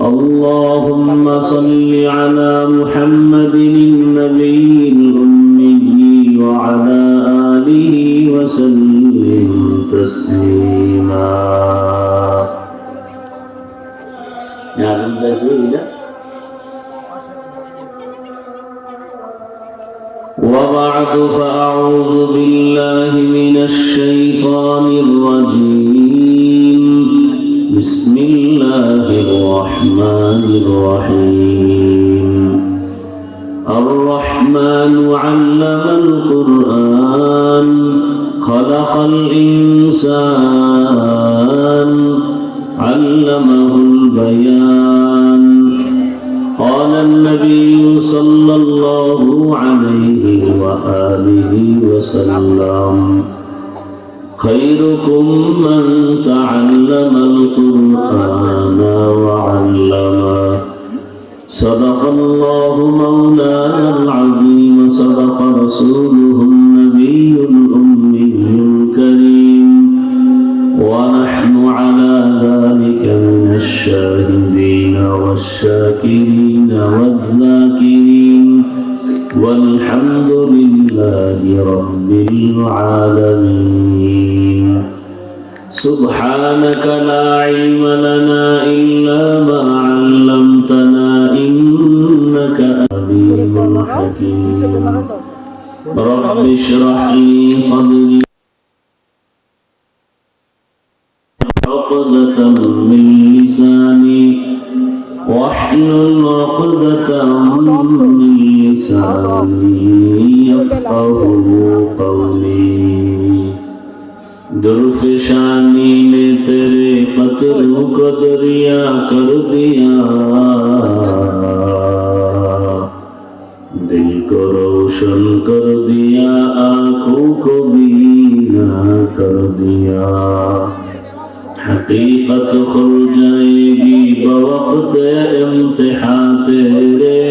اللهم صل على محمد النبي الأمي وعلى آله وسلم تسليما. يا زلمة وبعد فأعوذ بالله من الشيطان الرجيم. بسم الله الرحمن الرحيم. الرحمن علم القرآن خلق الإنسان علمه البيان. قال النبي صلى الله عليه وآله وسلم خيركم من تعلم القرآن وعلمه. صدق الله مولانا العظيم. صدق رسوله النبي الأمي الكريم. ونحن على ذلك من الشاهدين والشاكرين والذاكرين والحمد لله رب العالمين. سبحانك لا علم لنا إلا ما علمتنا إنك عليم حكيم. رب اشرح لي صدري عقدة من لساني واحلل عقدة من لساني يفقهوا قولي. درفشانی نے تیرے قطروں کو دریا کر دیا. دل کو روشن کر دیا آنکھوں کو بینا کر دیا. حقیقت کھل جائے گی بوقت امتحان تیرے.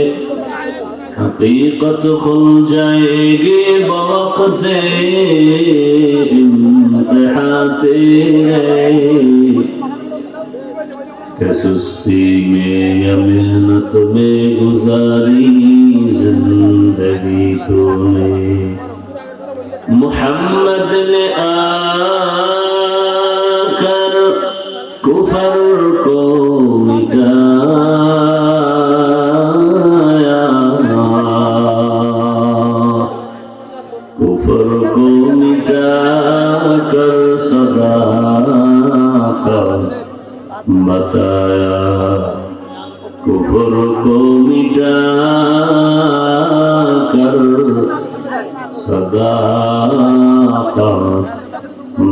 حقیقت کھل جائے گی بوقت امتحان تیرے. کہ سستی میں یا محنت میں گزاری زندگی تو نے. محمد نے آکر کفر کو مٹایا. کفر کو مٹا کر صداقت بتایا. کفر کو مٹا کر صداقت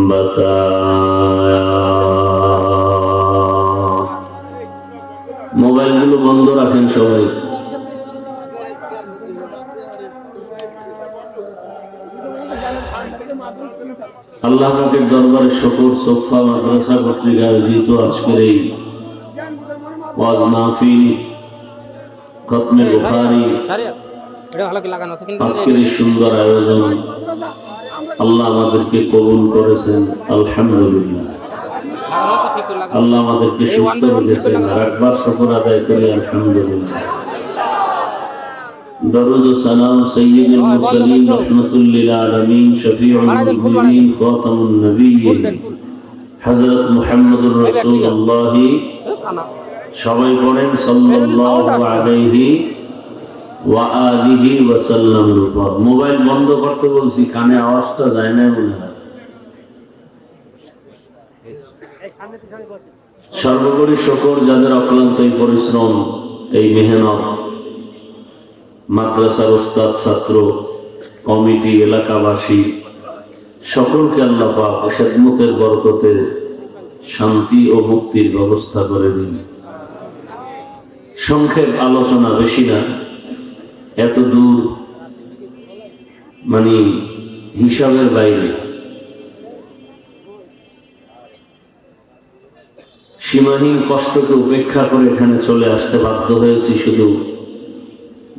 بتایا. মোবাইলগুলো বন্ধ রাখেন সবাই. আল্লাহ পাকের দরবারে শুকর সোফা মাদ্রাসা কর্তৃক আয়োজিত আজকের এই ওয়াজ মাহফিল খতমে বুখারী আজকের এই সুন্দর আয়োজন আল্লাহ আমাদেরকে কবুল করেছেন আলহামদুলিল্লাহ. আল্লাহ আমাদেরকে সুস্থ রেখেছেন আর একবার শুকর আদায় করি আলহামদুলিল্লাহ. দরুদ ও সালাম সাইয়্যিদুল মুরসালিন রাহমাতুল লিল আলামিন শফিউল মুজনিবিন খাতামুন নবিয়্যিন হযরত মুহাম্মদুর রাসূলুল্লাহ সবাই পড়েন সাল্লাল্লাহু আলাইহি ওয়া আলিহি ওয়া সাল্লাম. মোবাইল বন্ধ করতে বলছি, কানে আওয়াজটা যায় না মনে হয়. সর্বোপরি শুকর যাদের অক্লান্ত এই পরিশ্রম, এই মেহনত, মাদ্রাসার উস্তাদ, ছাত্র, কমিটি, এলাকাবাসী সকলকে আল্লাহ পাক খেদমতের বরকতে শান্তি ও মুক্তির ব্যবস্থা করে দিন. সংক্ষেপ আলোচনা, বেশি না. এত দূর মানে হিসাবের বাইরে. সীমাহীন কষ্টকে উপেক্ষা করে এখানে চলে আসতে বাধ্য হয়েছি শুধু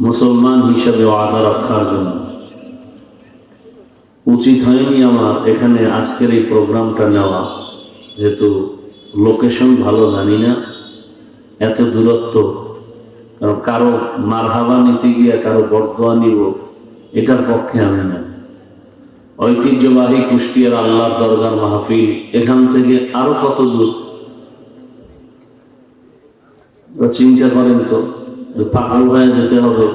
মুসলমান হিসাবে ওয়াদা রক্ষার জন্য। উচিত হয়নি আমার এখানে আজকের এই প্রোগ্রামটা নেওয়া, যেহেতু লোকেশন ভালো জানি না, এত দূরত্ব, কারো মারহাবা নিতে গিয়ে কারো বরদোয়া নিব, এটার পক্ষে আমি না। ঐতিহ্যবাহী কুষ্টিয়ার আল্লাহর দরগার মাহফিল এখান থেকে আরো কত দূর চিন্তা করেন তো, পাগল হয়ে যেতে হবে।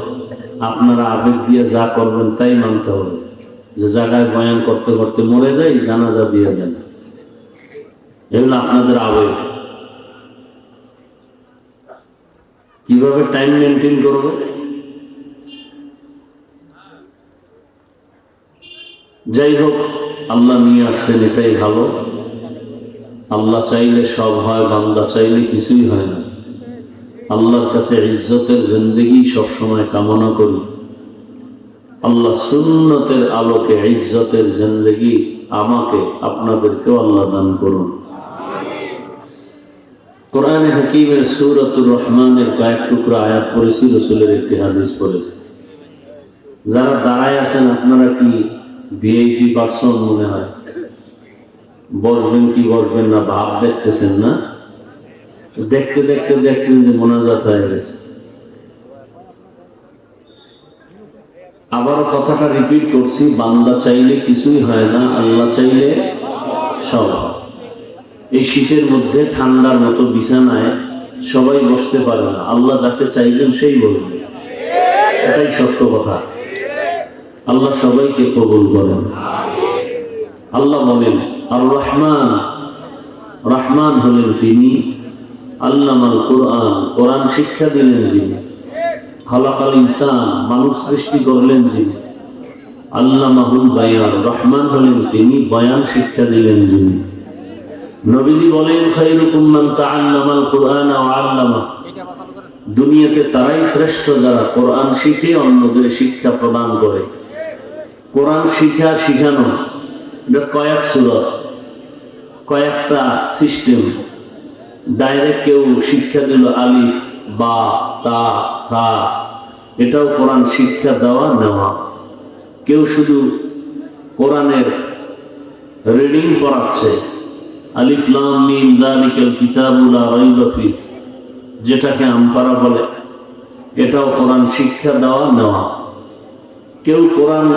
আপনারা আবেগ দিয়ে যা করবেন তাই মানতে হবে। যে জায়গায় বয়ান করতে করতে মরে যাই, জানাজা দিয়ে দেন, এগুলো আপনাদের আবেগ। কিভাবে টাইম মেনটেন করবে? যাই হোক, আল্লাহ নিয়ে আসছেন, এটাই ভালো। আল্লাহ চাইলে সব হয়, বান্দা চাইলে কিছুই হয় না। আল্লাহর কাছে ইজ্জতের জিন্দেগি সবসময় কামনা করি। আল্লাহ সুন্নতের আলোকে ইজ্জতের জিন্দেগি আমাকে আপনাদেরকেও আল্লাহ দান করুন। কোরআনে হাকিমের সূরাতুর রহমানের কয়েক টুকরা আয়াত পড়েছি, রাসূলের একটি হাদিস পড়েছি। যারা দাঁড়ায় আছেন আপনারা কি ভিআইপি পারসন মনে হয়? বসবেন কি বসবেন না ভাব দেখতেছেন না? দেখতে দেখতে দেখতেন যে মোনাজাত হয়ে গেছে। আবারও কথাটা রিপিট করছি, বান্দা চাইলে কিছুই হয় না, আল্লাহ চাইলে সব হয়। এই শীতের মধ্যে ঠান্ডার মতো বিছানায় সবাই বসতে পারে না, আল্লাহ যাকে চাইবেন সেই বসবে, এটাই সত্য কথা। আল্লাহ সবাইকে কবুল করেন। আল্লাহ বলেন আর রহমান, রহমান হলেন তিনি, আল্লামাল কোরআন, কোরআন শিক্ষা দিলেন যিনি, খালাকাল ইনসান, মানুষ সৃষ্টি করলেন যিনি, আল্লামাহুল বায়ান, রহমান হলেন তিনি, বয়ান শিক্ষা দিলেন যিনি। নবীজি বলেন খায়রুকুম মান তাআল্লামাল কোরআন ওয়া আল্লামা, দুনিয়াতে তারাই শ্রেষ্ঠ যারা কোরআন শিখে অন্যদের শিক্ষা প্রদান করে। কোরআন শিখা, শিখানো এটা কয়েক সূরত, কয়েকটা সিস্টেম। ডাইরেক্ট কেউ শিক্ষা দিল আলিফ বা তা সা, এটাও কোরআন শিক্ষা দেওয়া নেওয়া। কেউ শুধু কোরআনের রিডিং করাচ্ছে, আলিফ লাম মিম যালিকাল কিতাবু লা রাইবা ফিহ, যেটাকে আমপারা বলে, এটাও কোরআন শিক্ষা দেওয়া নেওয়া। কেউ কোরআন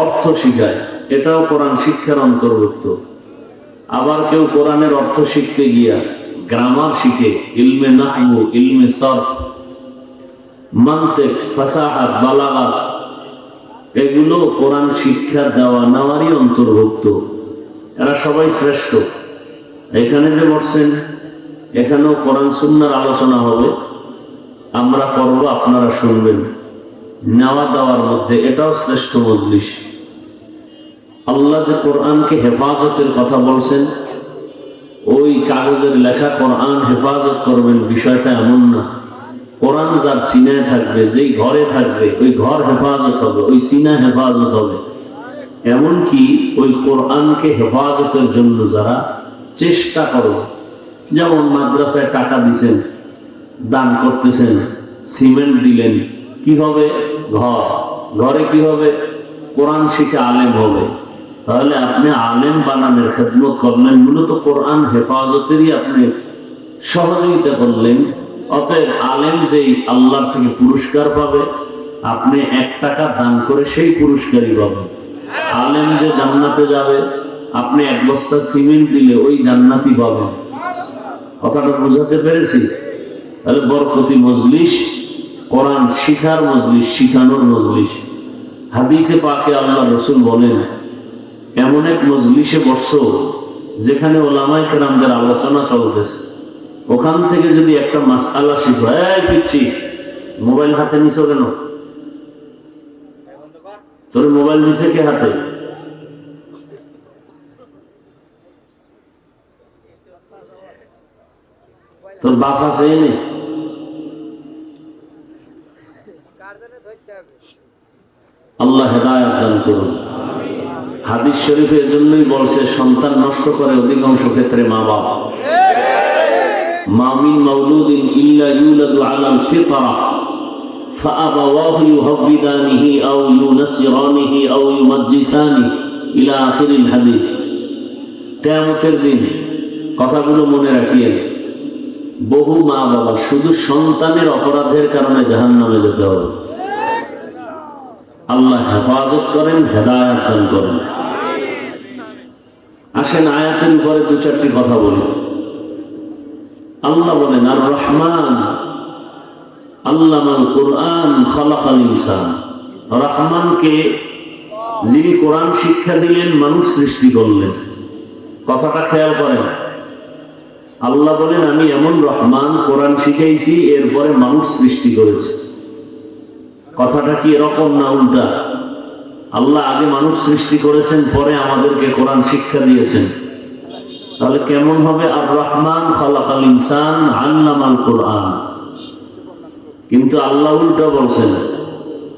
অর্থ শিখায়, এটাও কোরআন শিক্ষার অন্তর্ভুক্ত। আবার কেউ কোরআনের অর্থ শিখতে গিয়া গ্রামার শিখে, ইলমে নাহবু, ইলমে সরফ, মান্তিক, ফাসাহাত, বালাগাত, এগুলো কোরআন শিক্ষা দেওয়া নেওয়ারই অন্তর্ভুক্ত। এরা সবাই শ্রেষ্ঠ। এখানে যে বসছেন, এখানেও কোরআন সুন্নাহর আলোচনা হবে, আমরা করব, আপনারা শুনবেন। নেওয়া দেওয়ার মধ্যে এটাও শ্রেষ্ঠ মজলিস। আল্লাহ যে কোরআনকে হেফাজতের কথা বলছেন, ওই কাগজের লেখা কোরআন হেফাজত করবেন বিষয়টা এমন না। কোরআন যার সিনায় থাকবে, যেই ঘরে থাকবে, ওই ঘর হেফাজত হবে, ওই সিনা হেফাজত হবে। এমনকি ওই কোরআনকে হেফাজতের জন্য যারা চেষ্টা করো, যেমন মাদ্রাসায় টাকা দিছেন, দান করতেছেন, সিমেন্ট দিলেন, কি হবে? ঘর, ঘরে কি হবে? কোরআন শিখে আলেম হবে। তাহলে আপনি আলেম বানানোর খেদমত করলেন, মূলত কোরআন হেফাজতেরই আপনি সহযোগিতা করলেন। অতএব আলেম যেই আল্লাহর থেকে পুরস্কার পাবে, আপনি 1 টাকা দান করে সেই পুরস্কারই পাবেন। আলেম যে জান্নাতে যাবে, আপনি 1 বস্তা সিমেন্ট দিলে ওই জান্নাতই পাবেন। কথাটা বুঝাতে পেরেছি? তাহলে বরকতি মজলিস, কোরআন শিখার মজলিস, শিখানোর মজলিস। হাদিসে পাকে আল্লাহ রসুল বলেন, এমন এক মজলিসে বসছো যেখানে ওলামায়ে কেরামদের আলোচনা চলতেছে, ওখান থেকে যদি একটা মাসআলা শিখো, এই পিচ্ছি মোবাইল হাতে নিছো কেন? তোর মোবাইল দিছে কে হাতে? তোর বাপ আছে এনে? আল্লাহ হেদায়েত দান করুন। হাদিস শরীফে এজন্যই বলছে, সন্তান নষ্ট করে অধিকাংশ ক্ষেত্রে মা বাপ। মা মিন মাউলুদিন ইল্লা ইউলাদু আলাল ফিতরা ফাআবাওয়াহু ইউহাব্বিদানিহি আও ইউনাসসিরানিহি আও ইউমাজ্জিসানিহি ইলা আখিরিল হাদিস। কিয়ামতের দিন কথাগুলো মনে রাখিয়েন। বহু মা বাবা শুধু সন্তানের অপরাধের কারণে জাহান্নামে যেতে হবে। আল্লাহ হেফাজত করেন, হেদায়েত দান করেন। আসেন আয়াতের উপরে দু চারটি কথা বলি। আল্লাহ বলেন, আর রহমান আল্লামাল কুরআন খালাকাল ইনসান। রহমানকে, যিনি কোরআন শিক্ষা দিলেন, মানুষ সৃষ্টি করলেন। কথাটা খেয়াল করেন। আল্লাহ বলেন, আমি এমন রহমান, কোরআন শিখাইছি, এরপরে মানুষ সৃষ্টি করেছে। কথাটা কি এরকম না উল্টা? আল্লাহ আগে মানুষ সৃষ্টি করেছেন, পরে আমাদেরকে কোরআন শিক্ষা দিয়েছেন। তাহলে কেমন হবে? আর রহমান খালাকাল ইনসান আল্লামাল কুরআন। কিন্তু আল্লাহ উল্টা বলছেন,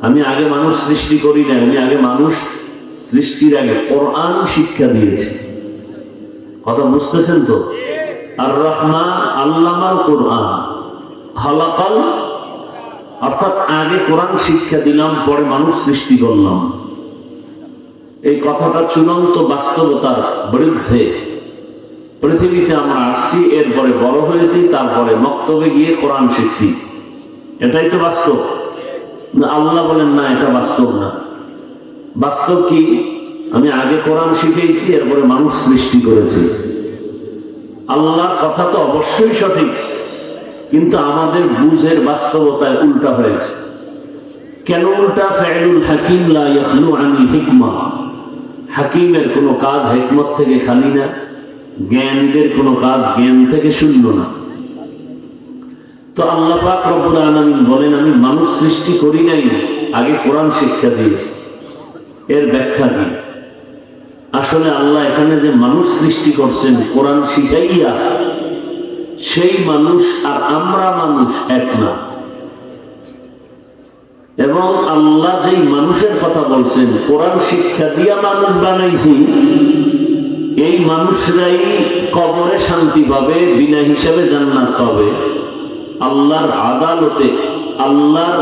আমি আগে মানুষ সৃষ্টি করি না, আমি আগে মানুষ সৃষ্টির আগে কোরআন শিক্ষা দিয়েছি। কথা বুঝতেছেন তো? আর রহমান আল্লামাল কুরআন খালাকাল, অর্থাৎ আগে কোরআন শিক্ষা দিলাম, পরে মানুষ সৃষ্টি করলাম। এই কথাটা চূড়ান্ত বাস্তবতার বিরুদ্ধে। পৃথিবীতে আমরা আসছি, এরপরে বড় হয়েছি, তারপরে মক্তবে গিয়ে কোরআন শিখছি, এটাই তো বাস্তব। আল্লাহ বলেন না, এটা বাস্তব না। বাস্তব কি? আমি আগে কোরআন শিখেছি, এরপরে মানুষ সৃষ্টি করেছি। আল্লাহর কথা তো অবশ্যই সঠিক, কিন্তু আমাদের বুঝের বাস্তবতায় উল্টা হয়েছে। কেন উল্টা? ফাইলুল হাকিম লা ইয়াখলু আনিল হিকমা। হাকিমের কোনো কাজ হিকমত থেকে খালি না, জ্ঞানীদের কোনো কাজ জ্ঞান থেকে শূন্য না। তো আল্লাহ পাক রব্বুল আলামিন বলেন, আমি মানুষ সৃষ্টি করি নাই, আগে কোরআন শিক্ষা দিয়েছি। এর ব্যাখ্যা কি? আসলে আল্লাহ এখানে যে মানুষ সৃষ্টি করছেন কোরআন শিখাইয়া, সেই মানুষ আর আমরা মানুষ এক না। এবং আল্লাহ যেই মানুষের কথা বলছেন কোরআন শিক্ষা দিয়া মানুষ বানাইছি, এই মানুষরাই কবরে শান্তি পাবে, বিনা হিসাবে জান্নাত পাবে। আল্লাহর আদালতে আল্লাহর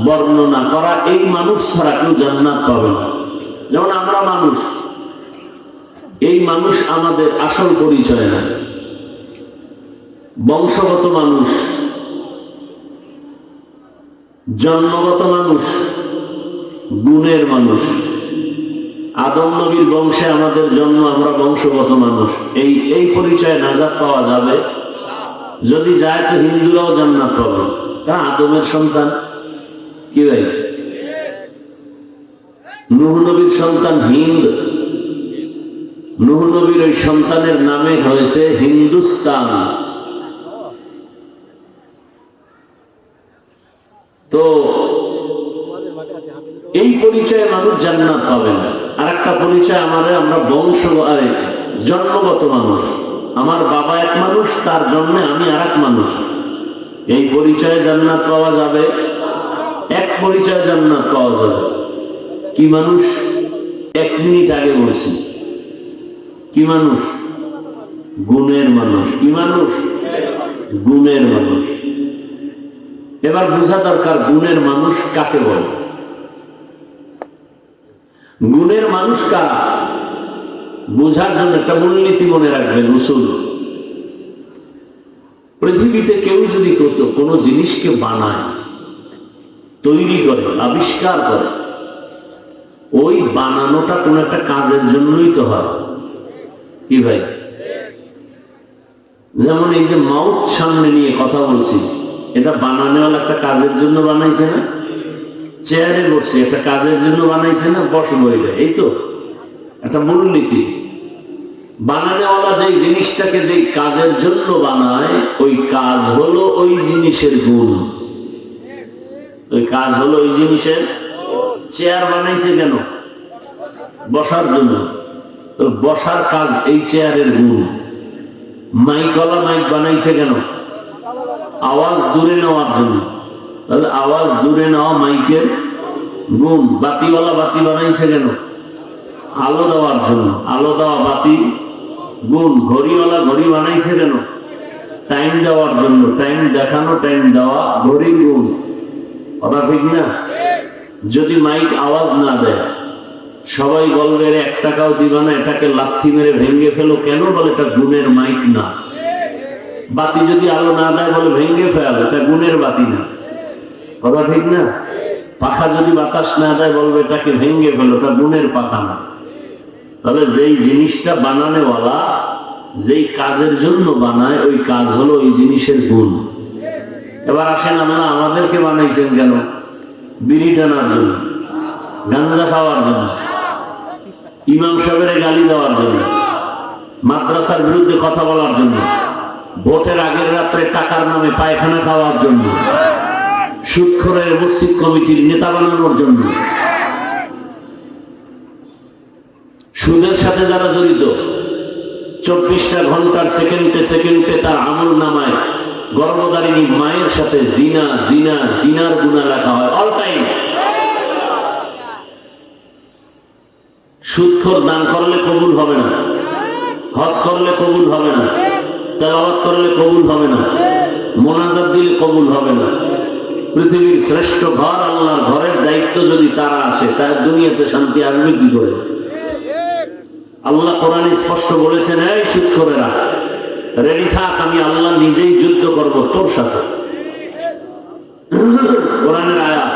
বর্ণনা করা এই মানুষ ছাড়া কেউ জান্নাত পাবে না। যেমন আমরা মানুষ, এই মানুষ আমাদের আসল পরিচয় না, বংশগত মানুষ, জন্মগত মানুষ, গুণের মানুষ। আদম নবীর বংশে আমাদের জন্ম, আমরা বংশগত মানুষ। এই পরিচয়ে নাজাত পাওয়া যাবে? যদি যায় তো হিন্দুরাও জান্নাত পাবে, কারণ আদমের সন্তান। কি ভাই? নূহ নবীর সন্তান হিন্দ। নূহ নবীর ওই সন্তানের নামে হয়েছে হিন্দুস্তান। তো এই পরিচয়ে মানুষ জান্নাত পাবে না। আর একটা পরিচয় আমরা বংশ, জন্মগত মানুষ। আমার বাবা এক মানুষ, তার জন্মে আমি আর এক মানুষ। এই পরিচয়ে জান্নাত পাওয়া যাবে? এক পরিচয় জান্নাত পাওয়া যাবে। কি মানুষ? 1 মিনিট আগে বলছি, কি মানুষ? গুণের মানুষ। কি মানুষ? গুণের মানুষ। এবার বোঝা দরকার গুণের মানুষ কাকে বলে। গুণের মানুষ কারা? বোঝার জন্য একটা মূলনীতি মনে রাখবেন, উসুল। পৃথিবীতে কেউ যদি কোনো জিনিসকে বানায়, তৈরি করে, আবিষ্কার করে, ওই বানানোটা কোন একটা কাজের জন্যই তো হয়। কি ভাই? যেমন এই যে মাউথ সামনে নিয়ে কথা বলছি, এটা বানানোওয়ালা একটা কাজের জন্য বানাইছে না? চেয়ারে বসছে, একটা কাজের জন্য বানাইছে না? বসবো, এই তো একটা মূলনীতি। বানানোওয়ালা যে জিনিসটাকে যে কাজের জন্য বানায়, ওই কাজ হলো ওই জিনিসের গুণ। ওই কাজ হলো ওই জিনিসের। চেয়ার বানাইছে কেন? বসার জন্য। তো বসার কাজ এই চেয়ারের গুণ। মাইকওয়ালা মাইক বানাইছে কেন? আওয়াজ দূরে নেওয়ার জন্য। তাহলে আওয়াজ দূরে নেওয়া মাইকের গুণ। বাতিওয়ালা বাতি বানাইছে কেন? আলো দেওয়ার জন্য। আলো দেওয়া বাতি গুণ। ঘড়িওয়ালা ঘড়ি বানাইছে কেন? টাইম দেওয়ার জন্য। টাইম দেখানো, টাইম দেওয়া, ঘড়ি গুণ। কথা ঠিক না? যদি মাইক আওয়াজ না দেয়, সবাই বলবে 1 টাকাও দিবা না, এটাকে লাথি মেরে ভেঙে ফেলো। কেন? বলে এটা গুণের মাইক না। বাতি যদি আলো না দেয় বলে ভেঙ্গে ফেল, এটা গুণের বাতি না, কথা ঠিক না? পাখা যদি বাতাস না দেয় বলবে এটাকে ভেঙ্গে ফেল, এটা গুণের পাখা না। তাহলে যেই জিনিসটা বানানোওয়ালা যেই কাজের জন্য বানায় ওই কাজ হলো ওই জিনিসের গুণ। এবার আসেন, আল্লাহ আমাদেরকে বানাইছেন কেন? বিড়ি টানার জন্য, গাঁজা খাওয়ার জন্য, ইমাম সাহেবের গালি দেওয়ার জন্য, মাদ্রাসার বিরুদ্ধে কথা বলার জন্য, ভোটের আগের রাত্রে টাকার নামে পায়খানা খাওয়ার জন্য, সুদখোরের মসজিদ কমিটির নেতা বানানোর জন্য। সুদের সাথে যারা জড়িত 24টা ঘন্টার সেকেন্ডে সেকেন্ডে তার আমল নামায় গর্ভধারিণী মায়ের সাথে জিনা জিনা জিনার গুনাহ লেখা হয় অল টাইম। সুদখোর দান করলে কবুল হবে না, হজ করলে কবুল হবে না, তেলাওয়াত করলে কবুল হবে না, মোনাজাত দিলে কবুল হবে না। পৃথিবীর শ্রেষ্ঠ ঘর আল্লাহর ঘরের দায়িত্ব যদি তারা আসে, তার দুনিয়াতে শান্তি আসবে কি করে? আল্লাহ কোরআনে স্পষ্ট বলেছেন, এই সুদখোরেরা রেডি থাক, আমি আল্লাহ নিজেই যুদ্ধ করব তোর সাথে। কোরআনের আয়াত,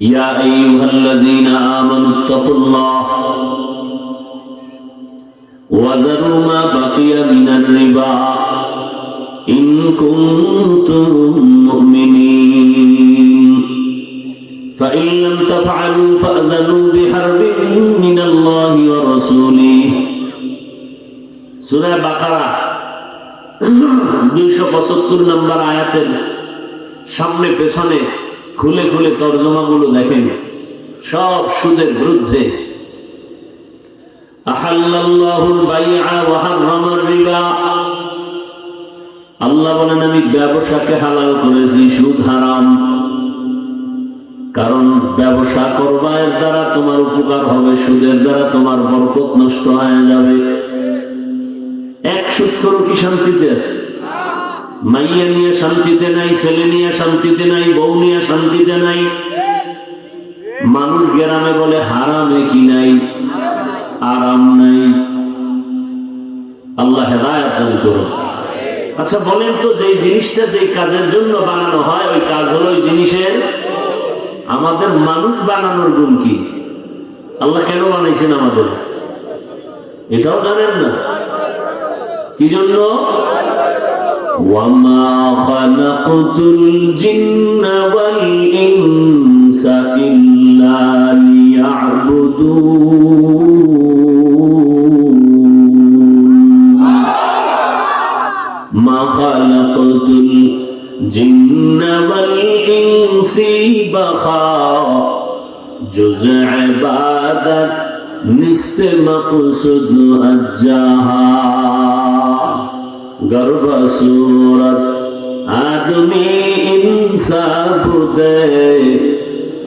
ইয়া আইয়ুহাল্লাযীনা আমানুত্তাকুল্লাহ ওয়া যারু মা বাকিয়া মিনার রিবা ইন কুনতুম মুমিনিন فإن لم تفعلوا فأذنوا بحرب من الله ورسوله। সূরা বাকারা 275 নম্বর আয়াতের সামনে পেছনে খুলে খুলে তরজমাগুলো দেখেন, সব সুদের বিরুদ্ধে। আহাল্লাল্লাহুল বাইআ ওয়া হাররামার রিবা, আল্লাহ বলেন আমি ব্যবসাকে হালাল করেছি, সুদ হারাম। কারণ ব্যবসা করবা, এর দ্বারা তোমার উপকার হবে, সুদের দ্বারা তোমার বরকত নষ্ট হয়ে যাবে। এক সুদখোর কি শান্তিতে আছে? মাইয়া নিয়ে শান্তিতে নাই, ছেলে নিয়ে শান্তিতে নাই, বউ নিয়ে শান্তিতে নাই। মানুষ গ্রামে বলে হারামে কি নাই, আরাম নাই। আল্লাহ হেদায়েত দান করুন। আচ্ছা বলেন তো, যে জিনিসটা যে কাজের জন্য বানানো হয় ওই কাজ হলো ওই জিনিসের। আমাদের মানুষ বানানোর গুণ কি? আল্লাহ কেন বানাইছেন আমাদের? এটাও জানেন না? কি জন্য? ওয়ামা খালাকতুল জিন্না ওয়াল ইনসা ইল্লা লিয়াবুদুন। মা খালাকতুল জিন্না ওয়াল ইনসি বাখা জুজ ইবাদত নিস্তে মকসুদ আজ্জাহা। गर्भ सूरत आदमी इंसान बुदे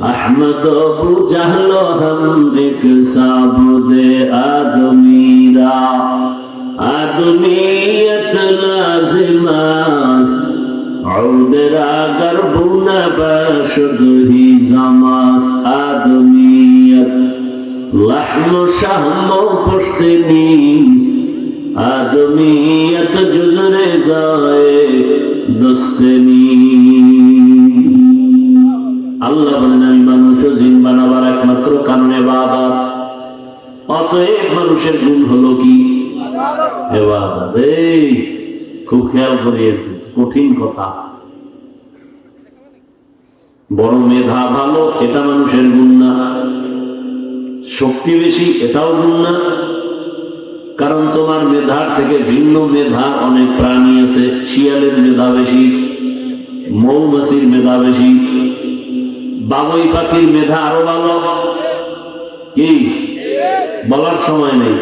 अहमद अबू जहल हम एक साबुदे आदमीरा आदमीयत लाजिमास औदरा गर्भुना बशद ही जमास आदमीयत लहम शहम पुश्तनीस आदमीयत जुजरे जाए दोस्तनी। আল্লাহ বলেন আমি মানুষ ও জিন বানাবার একমাত্র কারণ ইবাদত। অতএব মানুষের গুণ হলো কি? ইবাদত। এই খুব খেয়াল করিয়ে, কঠিন কথা। বড় মেধা ভালো, এটা মানুষের গুণ না। শক্তি বেশি, এটাও গুণ না। কারণ তোমার মেধার থেকে ভিন্ন মেধার অনেক প্রাণী আছে। শিয়ালের মেধা বেশি, মৌমাছির মেধা বেশি, বাবুই পাখির মেধা আরো ভালো। কি বলার সময় নেই।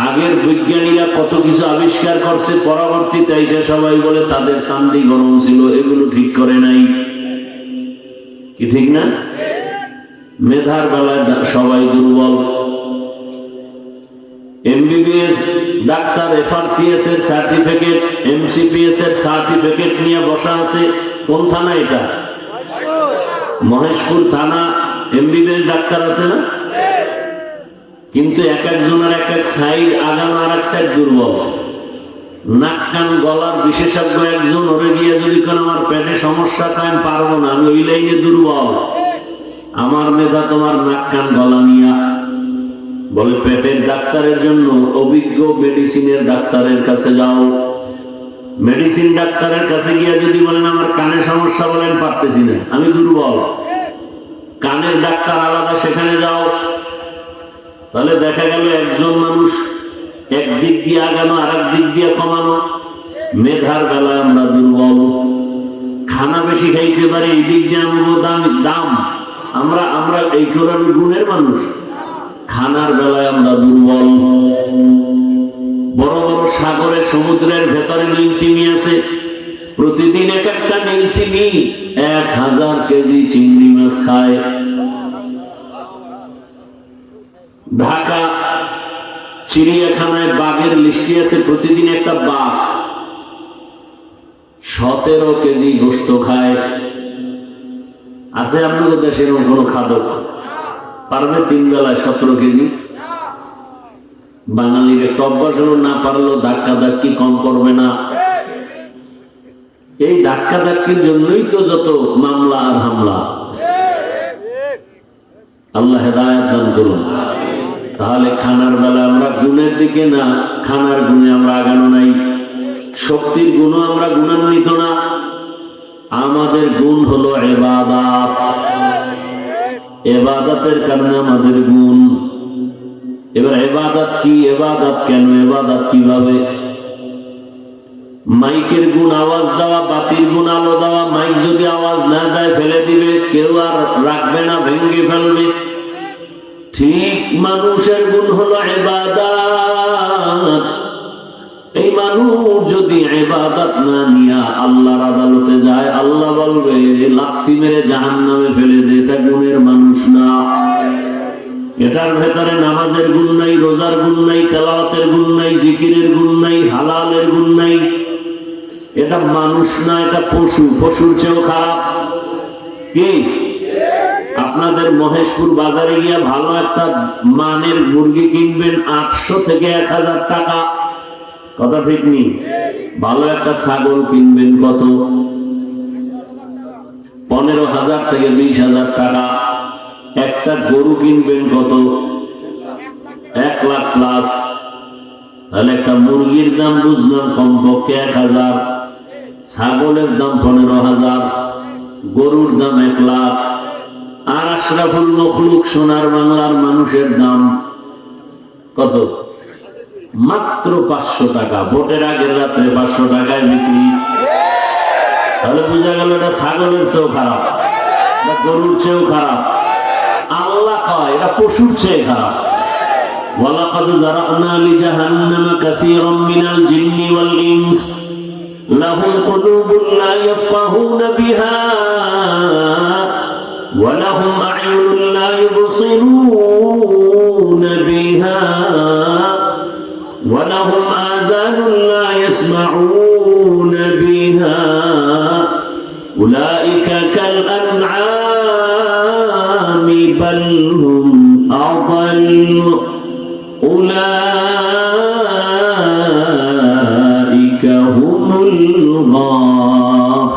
আগের বিজ্ঞানীরা কত কিছু আবিষ্কার করছে, পরবর্তীতে এসে সবাই বলে তাদের চান্দি গরম ছিল, এগুলো ঠিক করে নাই। কি ঠিক না? মেধার বেলায় সবাই দুর্বল। এমবিবিএস ডাক্তার এফআরসিএস এর সার্টিফিকেট, এমসিপিএস এর সার্টিফিকেট নিয়ে বসা আছে। কোন থানা এটা? মহেশপুর থানা। এমবিবিএস ডাক্তার আছে না? কিন্তু এক একজনের এক এক সাইড আগানো, আর এক সাইড দুর্বল। নাক কান গলার বিশেষজ্ঞ একজন, ওরে গিয়ে যদি কোন আমার পেটে সমস্যা, আমি পারবো না, আমি ওই লাইনে দুর্বল, আমার মেধা তোমার নাক কান গলা নিয়া। বলে পেটের ডাক্তারের জন্য অভিজ্ঞ মেডিসিনের ডাক্তারের কাছে যাও। মেডিসিন ডাক্তারের কাছে গিয়ে যদি বলেন আমার কানে সমস্যা, বলেন পারতেছি না, আমি দুর্বল, কানের ডাক্তার আলাদা, সেখানে যাও। তাহলে দেখা গেল একজন মানুষ একদিক দিয়ে আগানো, আর এক দিক দিয়ে কমানো। মেধার বেলায় আমরা দুর্বল, খানা বেশি খাইতে পারি, এই দিক দিয়ে দাম আমরা আমরা এই কোরআন গুণের মানুষ, খানার বেলায় আমরা দুর্বল। বড় বড় সাগরের সমুদ্রের ভেতরে নীলতিমি আছে, প্রতিদিন এক একটা নীলতিমি 1000 কেজি চিংড়ি মাছ খায়। ঢাকা চিড়িয়াখানায় বাঘের লিস্টি আছে, প্রতিদিন একটা বাঘ 17 কেজি গোশত খায়। আছে আপনাদের দেশে এরকম কোন খাদক? পারবে 3 বেলায় 17 কেজি? বাঙালির একটা অভ্যাস হলো, না পারলেও ধাক্কা ধাক্কি কম করবে না। এই ধাক্কা ধাক্কির জন্যই তো যত মামলা আর হামলা। আল্লাহ হেদায়েত দান করুন। তাহলে খানার বেলা আমরা গুণের দিকে না, খানার গুণে আমরা আগানো নাই। শক্তির গুণও আমরা গুণান্বিত না, আমাদের গুণ হলো ইবাদত। ইবাদতের কারণে আমাদের গুণ। এবার ইবাদত কি, ইবাদত কেন, ইবাদত কিভাবে? মাইকের গুণ আওয়াজ দেওয়া, বাতির গুণ আলো দেওয়া। মাইক যদি আওয়াজ না দেয় ফেলে দিবে, কেউ আর রাখবে না, ভেঙে ফেলবে। ঠিক মানুষের গুণ হলো ইবাদত। এই মানুষ যদি ইবাদত না নিয়া আল্লাহর আদালতে যায়, আল্লাহ বলবে লাথি মেরে জাহান্নামে ফেলে দে, এটা গুণের মানুষ না। এটার ভেতরে নামাজের গুণ নাই, রোজার গুণ নাই, তেলাওয়াতের গুণ নাই, জিকিরের গুণ নাই, হালালের গুণ নাই। এটা মানুষ না, এটা পশু, পশুর চেয়েও খারাপ। কি আপনাদের মহেশপুর বাজারে গিয়া ভালো একটা মানের মুরগি কিনবেন 800 থেকে 1000 টাকা, কথা ঠিক নেই? ভালো একটা ছাগল কিনবেন কত? 15,000 থেকে 20,000 টাকা। একটা গরু কিনবেন কত? 1 লাখ প্লাস। তাহলে একটা মুরগির দাম বুঝলাম কমপক্ষে 1000, ছাগলের দাম 15,000, গরুর দাম 1 লাখ। আর আশরাফুল মখলুক সোনার বাংলার মানুষের দাম কত? মাত্র 500 টাকা। ভোটের আগের রাত্রে 500 টাকায় বিক্রি। তাহলে বোঝা গেল এটা ছাগলের চেয়েও খারাপ, এটা গরুর চেয়েও খারাপ। আল্লাহ কয় এটা পশুর চেয়ে খারাপ। ওয়ালাকাদ যারানা লিজাহান্নামা কাসীরাম মিনাল জিন্নি ওয়াল ইনস লাহুম কুলুবুন লা ইয়াফকাহুনা বিহা ওয়া লাহুম আ'য়ুনুন লা ইউবসিরুনা বিহা ওয়া লাহুম আযানুন লা ইয়াসমাউনা বিহা উলাইকা কাল আন'আমি বাল হুম আদাল উলাইকা হুমুল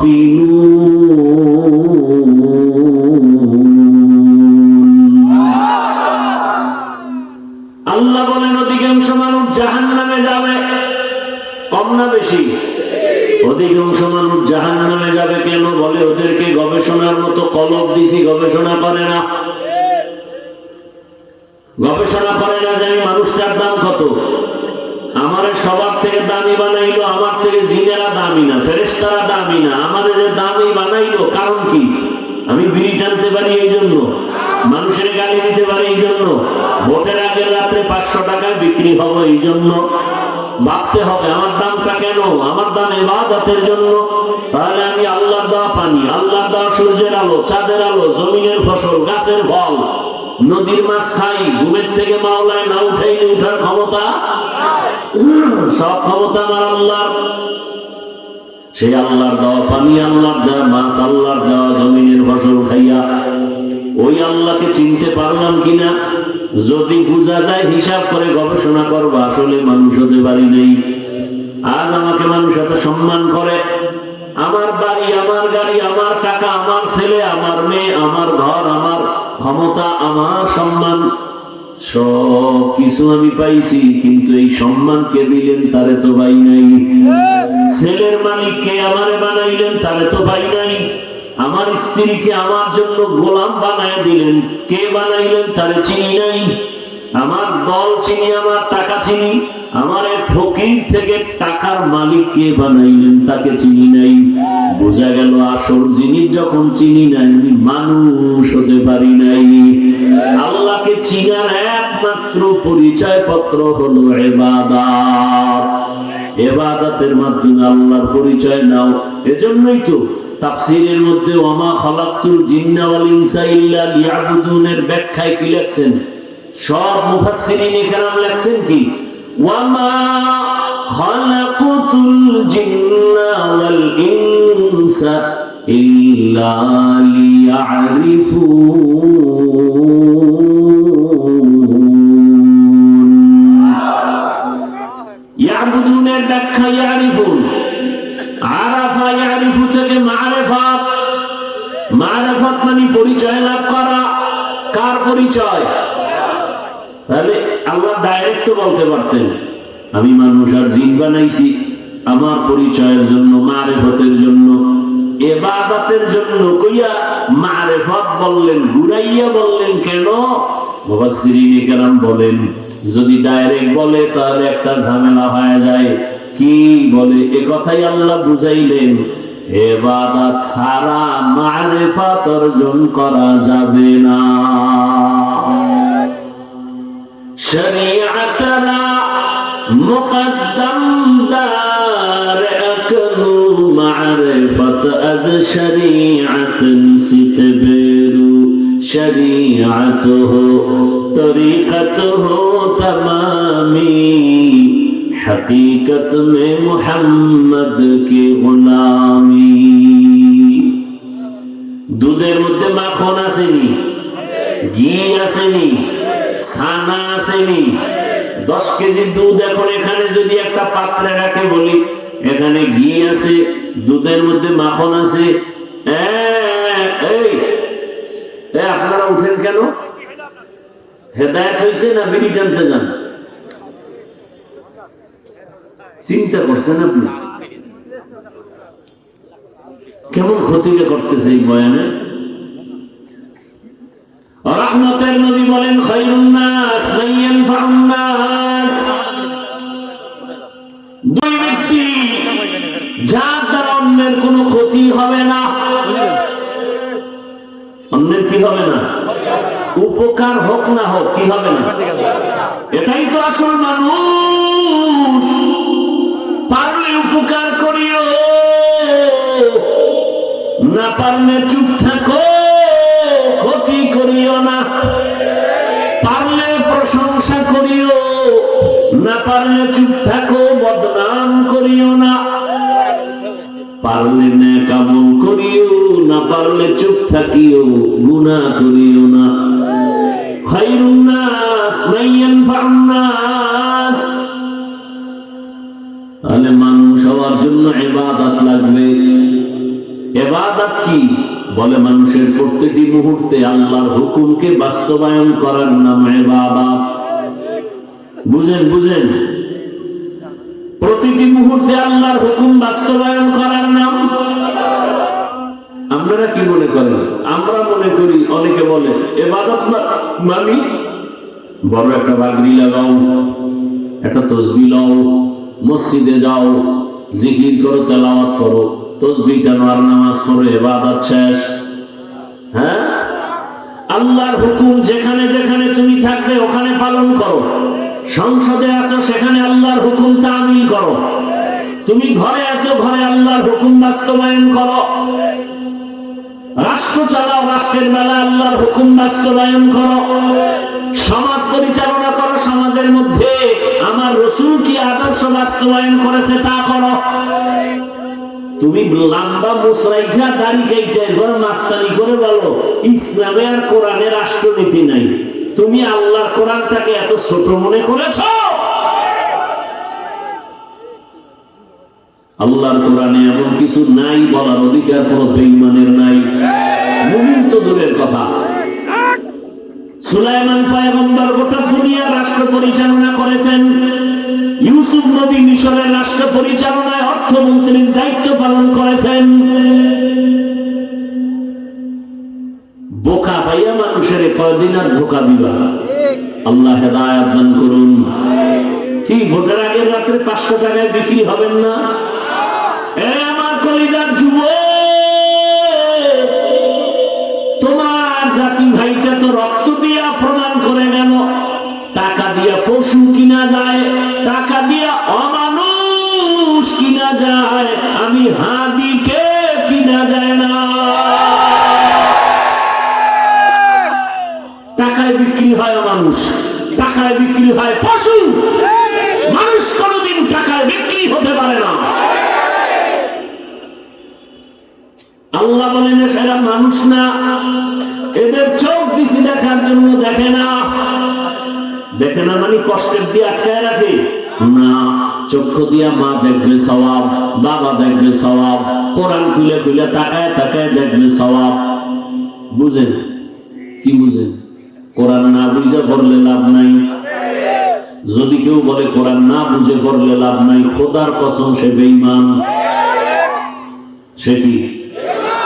গাফিলুন। আল্লাহ বলেন অধিকাংশ মানুষ জাহান্নামে যাবে। কম না বেশি? অধিকাংশ মানুষ জাহান্নামে যাবে। কেন? বলে ওদেরকে গবেষণার মতো কলব দিছি, গবেষণা করে না। গবেষণা করে না যে মানুষটার দাম কত। আমার সবার থেকে দামি বানাইলো, আমার থেকে জিনেরা দামি না, ফেরেশতারা দামি না, আমাদের যে দামি বানাইলো কারণ কি? আমি বিড়ি টানতে পারি এই জন্য, মানুষের গালি দিতে পারি এই জন্য, ভোটের আগের রাত্রে 500 টাকায় বিক্রি হবো এই জন্য। ভাবতে হবে আমার দামটা কেন? আমার দাম ইবাদতের জন্য। তাহলে আমি আল্লাহর দেওয়া পানি, আল্লাহর দেওয়া সূর্যের আলো, চাঁদের আলো, জমিনের ফসল, গাছের ফল, নদীর মাছ খাই, ঘুমের থেকে মাওলায় না উঠাইলে উঠার ক্ষমতা, সব ক্ষমতা আমার আল্লাহর। সেই আল্লাহর দেওয়া পানি, আল্লাহর দেওয়া মাছ, আল্লাহর দেওয়া জমিনের ফসল খাইয়া ওই আল্লাহকে চিনতে পারলাম কিনা? যদি বোঝা যায় হিসাব করে গবেষণা করবো আসলে মানুষ হতে পারি নাই। আজ আমাকে মানুষ এত সম্মান করে, আমার বাড়ি, আমার গাড়ি, আমার টাকা, আমার ছেলে, আমার মেয়ে, আমার ঘর, আমার ক্ষমতা, আমার সম্মান, সব কিছু আমি পাইছি, কিন্তু এই সম্মান কে দিলেন তারে তো পাই নাই। ছেলের মালিক কে আমারে বানাইলেন তারে তো পাই নাই। আমার স্ত্রীকে আমার জন্য গোলাম বানায় দিলেন, কে বানাইলেন তারে চিনি নাই। আমার দল চিনি, আমার টাকা চিনি, আমার ফকির থেকে টাকার মালিক কে বানাইলেন তাকে চিনি নাই। বোঝা গেল আসল জিনিস যখন চিনি নাই আমি মানুষ হতে পারি নাই। আল্লাহকে চিনার একমাত্র পরিচয় পত্র হলো ইবাদত। ইবাদতের মাধ্যমে আল্লাহর পরিচয় নাও। এজন্যই তো তাফসীরের মধ্যে ওয়ামা খালাকতুল জিন্না ওয়াল ইনসা ইল্লা লিয়াবুদুনের ব্যাখ্যায় কি লিখছেন? সব মুফাসসিরিন কেরাম লিখছেন কি? ওয়ামা খালাকতুল জিন্না ওয়াল ইনসা ইল্লা লিয়ারিফুন। ইয়াবুদুনের ব্যাখ্যা ইয়ারিফুন, আরাফা ইয়ারিফু থেকে মারিফাত। মারিফাত মানে পরিচয় লাভ করা। কার পরিচয়? তাহলে আল্লাহ ডাইরেক্ট তো বলতে পারতেন আমি মানুষ আর জিন বানাইছি আমার পরিচয়ের জন্য, মারিফতের জন্য, ইবাদতের জন্য। কইয়া মারিফত বললেন, ঘুরাইয়া বললেন কেন? মুফাসসিরিন কেরাম বলেন যদি ডাইরেক্ট বলে তাহলে একটা ঝামেলা হয়ে যায়। কি বলে? এ কথাই আল্লাহ বুঝাইলেন ইবাদত ছাড়া মারিফত অর্জন করা যাবে না। শরীয়তরা মুকদ্দম দার আকনু মারিফত আজ শরীয়ত নিসিত বেরু শরীয়ত হো তরিকত হো তমামি हकीकत में मुहम्मद की गुलामी। দুধের মধ্যে মাখন আসেনি, ঘি আসেনি, ছানা আসেনি। 10 কেজি দুধ এখন এখানে যদি একটা পাত্রে রাখে বলি এখানে ঘি আছে, দুধের মধ্যে মাখন আছে, আপনারা উঠেন কেন? হেদায়েত হয়েছে না বিড়ি টানতে যান? চিন্তা করছেন আপনি কেমন ক্ষতিটা করতেছে এই বয়ানে? রহমতের নবী বলেন খায়রুন নাস মান ইয়ানফাউন নাস। দুই ব্যক্তি যার দ্বারা অন্যের কোনো ক্ষতি হবে না। অন্যের কি হবে না? উপকার হোক না হোক, কি হবে না? এটাই তো আসল মানুষ। পারলে উপকার করিও, না পারলে চুপ থাকো, ক্ষতি করিও না। পারলে প্রশংসা করিও, না পারলে চুপ থাকো, বদনাম করিও না। পারলে নেক আমল করিও, না পারলে চুপ থাকিও, গুনাহ করিও না। খায়রুন নাস মান ইয়ানফাউন নাস। তাহলে মানুষ হওয়ার জন্য ইবাদত লাগবে। ইবাদত কি? বলে মানুষের প্রত্যেকটি মুহূর্তে আল্লাহর হুকুমকে বাস্তবায়ন করার নাম ইবাদত। বুঝেন বুঝেন, প্রতিটি মুহূর্তে আল্লাহর হুকুম বাস্তবায়ন করার নাম। আপনারা কি মনে করেন? আমরা মনে করি, অনেকে বলে ইবাদত মানে বড় একটা পাগড়ি লাগাও, একটা তাসবিহ লাও, মসজিদে যাও, জিকির করো, তেলাওয়াত করো, তাসবিহ টানো আর নামাজ পড়ো, ইবাদত শেষ। হ্যাঁ, আল্লাহর হুকুম যেখানে যেখানে তুমি থাকবে ওখানে পালন করো। সংসদে আছো সেখানে আল্লাহর হুকুম তামিল করো। তুমি ঘরে আছো, ঘরে আল্লাহর হুকুম বাস্তবায়ন করো। রাষ্ট্র চালাও, রাষ্ট্রের বেলায় আল্লাহর হুকুম বাস্তবায়ন করো। সমাজ পরিচালনা করো, সমাজের মধ্যে আমার রাসূল কি আদর্শ বাস্তবায়ন করেছে তা করো। তুমি লম্বা মুসরাইখা দাড়ি কেটে ঘরে মাস্তানি করে বলো ইসলামে আর কোরআনে রাষ্ট্রনীতি নাই, তুমি আল্লাহর কোরআনটাকে এত ছোট মনে করেছো? আল্লাহর কোরআনে এমন কিছু নাই বলার অধিকার কোন বেঈমানের নাই, মুমিন তো দূরের কথা। সুলাইমান পয়গম্বর গোটা দুনিয়ার রাষ্ট্র পরিচালনা করেছেন। ইউসুফ নবী মিশরের রাষ্ট্র পরিচালনায় অর্থমন্ত্রীর দায়িত্ব পালন করেছেন। বোকা পাইয়া মানুষের কয়দিন আর ধোকা দিবা? আল্লাহ হেদায়েত দান করুন। কি ভোটের আগের রাত্রে 500 টাকায় বিক্রি হবেন না? আমার কলিজার যুবক, তোমার জাতি ভাইটা তো রক্ত দিয়া প্রমাণ করে গেল। টাকা দিয়া পশু কিনা যায়, টাকা দিয়া অমানুষ কিনা যায়, আমি হাদিকে কিনা যায় না। টাকায় বিক্রি হয় অমানুষ, টাকায় বিক্রি হয় পশু। মানুষ কোনদিন টাকায় বিক্রি হতে পারে না। আল্লাহ বলেন সেরা মানুষ না, এদের চোখ দিছি দেখার জন্য দেখে না। দেখে না মানে কষ্টের দিয়ে আটকায় রাখে না। চক্ষু দিয়া মা দেখবে সওয়াব, বাবা দেখবে সওয়াব, কোরআন খুলে খুলে তাকায় তাকায় দেখবে সওয়াব। বুঝেন কি বুঝেন? কোরআন না বুঝে পড়লে লাভ নাই। যদি কেউ বলে কোরআন না বুঝে পড়লে লাভ নাই, খোদার কসম সে বেঈমান। সে কি?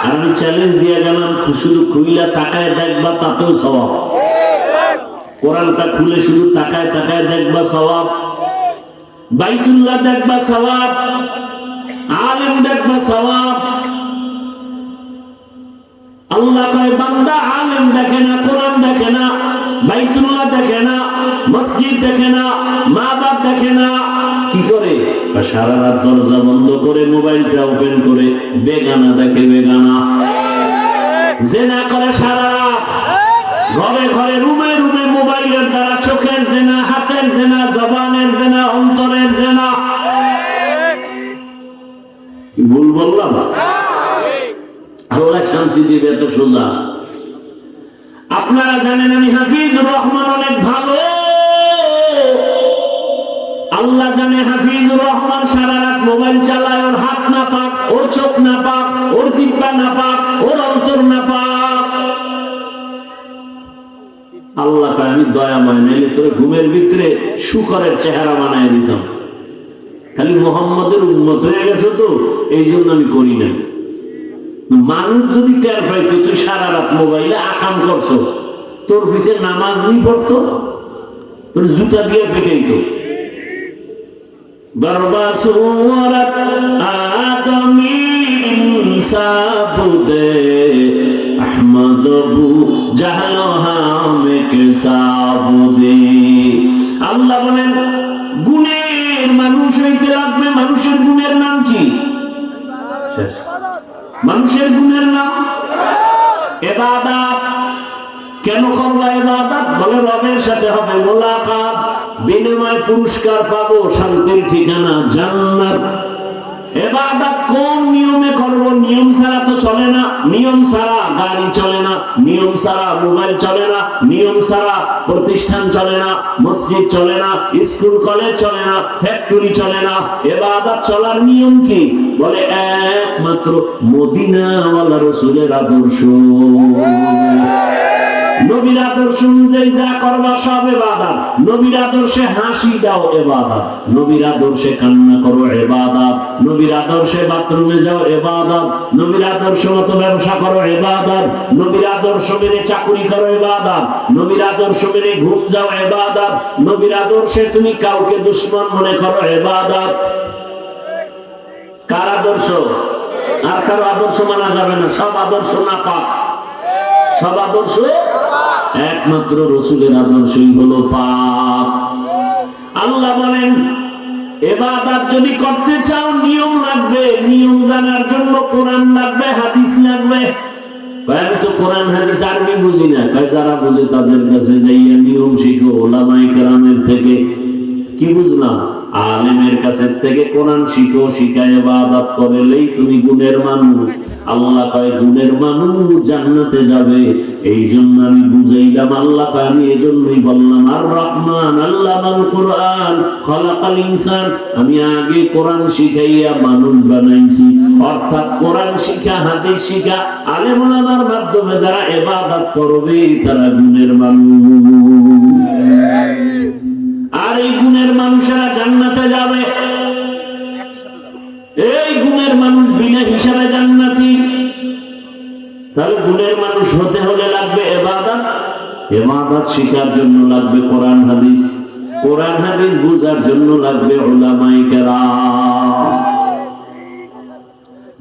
আমি চ্যালেঞ্জ দিয়ে গেলাম, শুধু খুইলা তাকায় দেখবা, তাতেও সওয়াব। কোরআনটা খুলে শুধু তাকায় তাকায় দেখবা, সওয়াব। বাইতুল্লাহ দেখবা, সওয়াব। আলেম দেখবা, সওয়াব। আল্লাহ কয় বান্দা আলেম দেখে না, কোরআন দেখে না, বাইতুল্লাহ দেখে না, মসজিদ দেখে না, মা বাপ দেখে না, কি করে? সারা রাত দরজা বন্ধ করে মোবাইলটা ওপেন করে বেগানা দেখে, বেগানা জেনা করে সারা রাত, ঘরে ঘরে রুমে রুমে মোবাইলের দ্বারা চোখের জেনা, হাতের জেনা, জবানের জেনা, অন্তরের জেনা। ভুল বললাম? আল্লাহ শান্তি দিবে, এত সোজা। আপনারা জানেন আমি হাফিজুর রহমান অনেক ভালো। আল্লাহ জানে হাফিজুর রহমান সারা রাত মোবাইল চালায়, ওর হাত না পাক, ওর চোখ না পাক, ওর জিহ্বা না পাক, ওর অন্তর না পাক। আল্লাহ কয় আমি দয়াময়, নাইলে তোর ঘুমের ভিতরে শুকরের চেহারা বানায় দিতাম। খালি মুহাম্মদের উম্মত হয়ে গেছে তো, এই জন্য আমি করি না। মানুষ যদি টের পাইতো তুই সারা রাত মোবাইলে আকাম করছো, তোর পিছে নামাজ নি পড়তো, তোর জুতা দিয়ে পেটাইতো। বরবা সুরত আদমি ইনসাবুদে আহমদ বু জাহলো হামে কে সাবুদে। আল্লাহ বলেন গুণের মানুষ হইতে লাগবে। মানুষের গুণের নাম কি? মানুষের গুণের নাম ইবাদত। কেন করবা ইবাদত? বলে রবের সাথে হবে মোলাকাত, বিনিময় পুরস্কার পাবো, শান্তির ঠিকানা জান্নাত। ইবাদত কোন নিয়মে করব? নিয়ম ছাড়া তো চলে না। নিয়ম ছাড়া গাড়ি চলে না, নিয়ম ছাড়া মোবাইল চলে না, নিয়ম ছাড়া প্রতিষ্ঠান চলে না, মসজিদ চলে না, স্কুল কলেজ চলে না, ফ্যাক্টরি চলে না। ইবাদত চলার নিয়ম কি? বলে একমাত্র মদিনাওয়ালা রাসূলের আদর্শ। নবীর আদর্শ অনুযায়ী যা করবা সব ইবাদত। নবীর আদর্শে হাসি দাও ইবাদত, নবীর আদর্শে কান্না করো ইবাদত, নবীর আদর্শে বাথরুমে যাও ইবাদত, নবীর আদর্শ মতো ব্যবসা করো ইবাদত, নবীর আদর্শ মেনে চাকরি করো ইবাদত, নবীর আদর্শ মেনে ঘুম যাও ইবাদত, নবীর আদর্শে তুমি কাউকে দুশমন মনে করো ইবাদত। কার আদর্শ? আর কারো আদর্শ মানা যাবে না। সব আদর্শ না পাক, সব আদর্শ একমাত্র রাসূলের আদর্শই হলো পাক। আল্লাহ বলেন ইবাদত যদি করতে চাও নিয়ম লাগবে। নিয়ম জানার জন্য কোরআন লাগবে, হাদিস লাগবে। আমি তো কোরআন হাদিস আরবি বুঝি না। যারা বুঝে তাদের কাছে যাইয়া নিয়ম শিখো, ওলামায়ে কেরামের থেকে। কি বুঝলাম? আলেমের কাছে থেকে কোরআন শিখো, শিখায় ইবাদত করলেই তুমি গুণের মানুষ। আল্লাহ কয় গুণের মানুষ জান্নাতে যাবে। এই জন্য আমি বুঝাইলাম, আল্লাহ কয়, আমি এজন্যই বললাম আর রহমান আল্লামাল কুরআন খলাকাল ইনসান, আমি আগে কোরআন শিখাইয়া মানুষ বানাইছি। অর্থাৎ কোরআন শিখা, হাদিস শিখা, আলেম ওলামার মাধ্যমে যারা ইবাদত করবে তারা গুণের মানুষ। আর এই গুণের মানুষেরা জান্নাতে যাবে। এই গুণের মানুষ বিনা হিসাবে জান্নাতি। তাহলে গুণের মানুষ হতে হলে লাগবে ইবাদত, ইবাদত শিখার জন্য লাগবে কোরআন হাদিস, কোরআন হাদিস বুঝার জন্য লাগবে উলামায়ে কেরাম।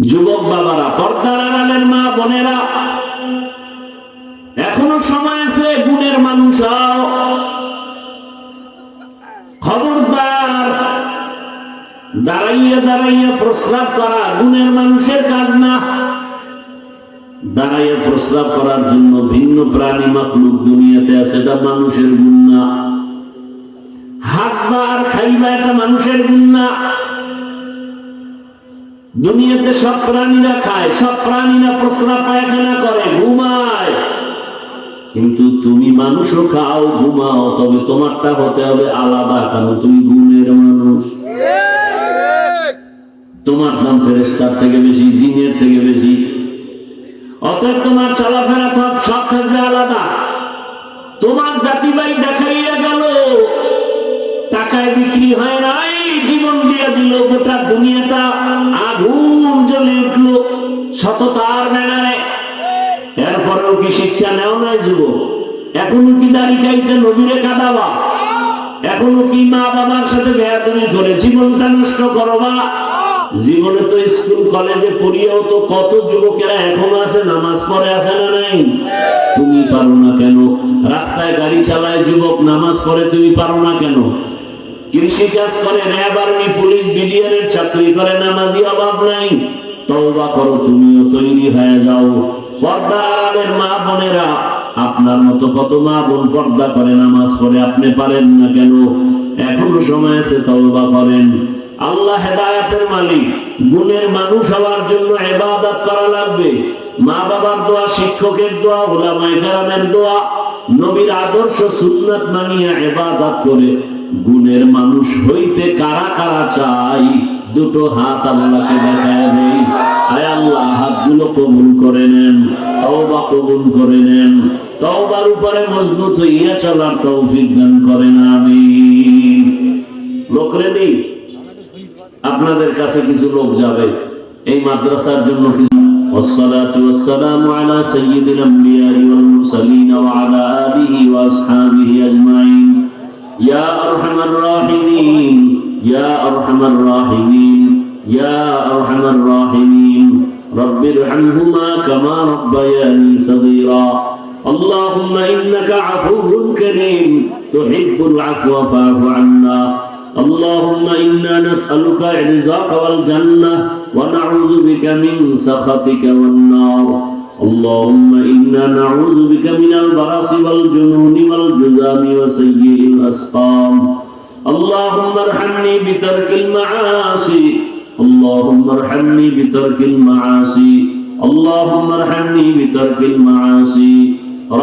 যুবক বাবারা, পর্দার আড়ালের মা বোনেরা, এখনো সময় আছে, গুণের মানুষ হও। খবরদার, দাঁড়াইয়া দাঁড়াইয়া প্রস্রাব করা গুণের মানুষের কাজ না। দাঁড়াইয়া প্রস্রাব করার জন্য ভিন্ন প্রাণী মাখলুক দুনিয়াতে আছে, এটা মানুষের গুণ না। হাঁটবা আর খাইবা এটা মানুষের গুণ না। দুনিয়াতে সব প্রাণীরা খায়, সব প্রাণীরা প্রস্রাব পায়খানা করে, ঘুমায়। কিন্তু তুমি মানুষও খাও, ঘুমাও, তবে তোমারটা হতে হবে আলাদা, কারণ তুমি গুণের মানুষ। তোমার দাম ফেরেশতার থেকে বেশি, জিনের থেকে বেশি। অতএব তোমার চলাফেরা সব থাকবে আলাদা। তোমার জাতিবাই দেখাইয়া গেল, টাকায় বিক্রি হয় নাই, জীবন দিয়ে দিল, গোটা দুনিয়াটা আগুন জ্বলে উঠল সততার ব্যানারে। এরপরেও কি শিক্ষা নেও নাই যুবক? এখনো কি দাড়ি কাইটা নবীরে কাঁদাবা? এখনো কি মা বাবার সাথে বেয়াদবি করে জীবনটা নষ্ট করবা? জীবনে তো স্কুল কলেজে পড়িয়েও তো কত যুবকেরা এখনো আছে, নামাজ পড়ে আছে না নাই? তুমি পারো না কেন? রাস্তায় গাড়ি চালায় যুবক, নামাজ পড়ে, তুমি পারো না কেন? কৃষি কাজ করে, র্যাব, আর্মি, পুলিশ, বিডিআরের চাকরি করে, নামাজি অভাব নাই। তওবা করো, তুমিও তৈরি হয়ে যাও। পর্দার আড়ালের মা বোনেরা, আপনার মতো কত মা বোন পর্দা করে, নামাজ পড়ে, আপনি পারেন না কেন? এখনো সময় আছে, তওবা করেন। আল্লাহ হেদায়েতের মালিক। গুণের মানুষ হওয়ার জন্য ইবাদত করা লাগবে। মা বাবার দোয়া, শিক্ষকের দোয়া, উলামায়ে কেরামের দোয়া, নবীর আদর্শ সুন্নাত মানিয়ে ইবাদত করে গুণের মানুষ হইতে কারা কারা চাই? দুটো হাত আল্লাহকে দেখায় দেই। আয় আল্লাহ, হাতগুলো কবুল করে নেন, তওবা কবুল করে নেন, তওবার উপরে মজবুত হইয়া চলার তৌফিক দান করেন, আমিন। লোক রেডি? আপনাদের কাছে কিছু লোক যাবে এই মাদ্রাসার জন্য। والصلاة والسلام على سيد الأنبياء والمرسلين وعلى آله وأصحابه أجمعين يا أرحم الراحمين يا أرحم الراحمين يا أرحم الراحمين رب ارحمهما كما ربياني صغيرا اللهم إنك عفو كريم تحب العفو فاعف عنا اللهم إنا نسألك رضاك والجنة ونعوذ بك من سخطك والنار اللهم إنا نعوذ بك من البرص والجنون والجذام وسيء الأسقام اللهم ارحمني بترك المعاصي اللهم ارحمني بترك المعاصي اللهم ارحمني بترك المعاصي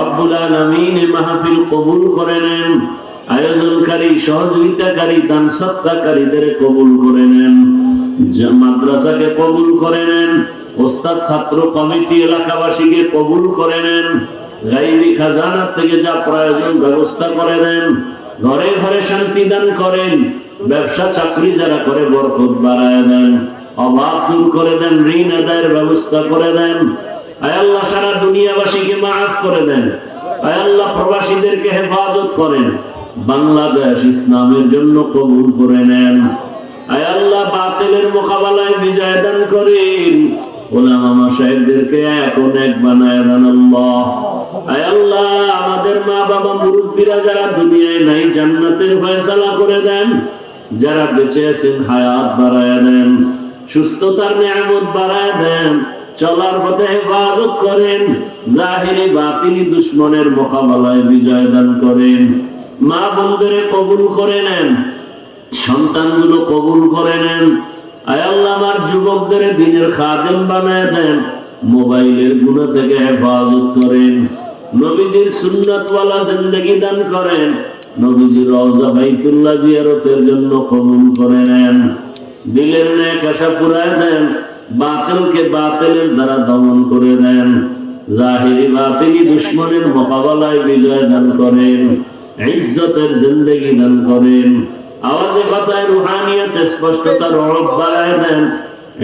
رب العالمين محفل قبول করেন আয়োজনকারী সহযোগিতাকারী দান সত্তাকারীদের কবুল করে নেন মাদ্রাসাকে কবুল করে নেন ওস্তাদ ছাত্র কমিটি এলাকাবাসীকে কবুল করে নেন গায়বী খাজানা থেকে যা প্রয়োজন ব্যবস্থা করে দেন ঘরে ঘরে শান্তি দান করেন ব্যবসা চাকরি যারা করে বরকত বাড়ায় দেন অভাব দূর করে দেন ঋণ আদায়ের ব্যবস্থা করে দেন আয় আল্লাহ সারা দুনিয়াবাসীকে মাফ করে দেন আয় আল্লাহ প্রবাসীদেরকে হেফাজত করেন বাংলাদেশ ইসলামের জন্য কবুল করে নেন আয় আল্লাহ বাতিলের মোকাবেলায় বিজয় দান করেন উলামা মাশায়েখদেরকে এক অনেক বানায় দেন আল্লাহ আয় আল্লাহ আমাদের মা বাবা মুরব্বিরা যারা দুনিয়ায় নাই জান্নাতের ফয়সালা করে দেন যারা বেঁচে আছেন হায়াত বাড়ায় দেন সুস্থতার নিয়ামত বাড়ায় দেন চলার পথে হেফাজত করেন জাহিরি বাতিনি দুশমনের মোকাবেলায় বিজয় দান করেন মা বোনদের কবুল করে নেন সন্তানগুলো কবুল করে নেন। আয় আল্লাহ আমার যুবকদের দ্বীনের খাদেম বানায় দেন, মোবাইলের গুনাহ থেকে হেফাজত করেন, নবীজির সুন্নাতওয়ালা জিন্দেগি দান করেন, নবীজির রওজা বাইতুল্লাহ জিয়ারতের জন্য কবুল করে নেন, দিলের নেক আশা পুরায় দেন, বাতিলকে বাতিলের দ্বারা দমন করে দেন, জাহিরি বাতিনি দুশমনের মোকাবেলায় বিজয় দান করেন, ইজ্জতের জিন্দেগি দান করেন, আওয়াজে কথায় রুহানিয়ত স্পষ্টতা রব বাড়ায় দেন,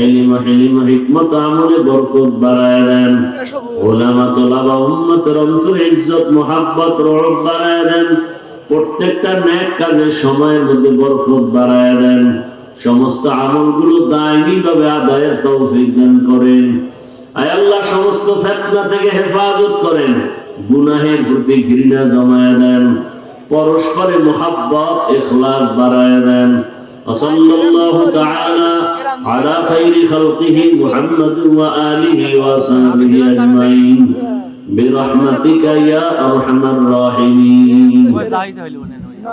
ইলম হিলম হিকমত আমলে বরকত বাড়ায় দেন, উলামা তোলাবা উম্মতের অন্তরে ইজ্জত মুহাব্বত রব বাড়ায় দেন, প্রত্যেকটা নেক কাজের সময়ের মধ্যে বরকত বাড়ায় দেন, সমস্ত আমলগুলো দায়মি ভাবে আদায়ের তৌফিক দান করেন। আয় আল্লাহ সমস্ত ফিতনা থেকে হেফাজত করেন, গুনাহের প্রতি ঘৃণা জমায়ে দেন, পরস্পরে মুহাব্বত ইখলাস বাড়ায় দেন। সাল্লাল্লাহু তাআলা আলা খাইরি খালকিহি মুহাম্মদ ওয়া আলিহি ওয়া সাহবিহি আজমাইন বিরহমাতিকা ইয়া আরহামার রাহিমিন।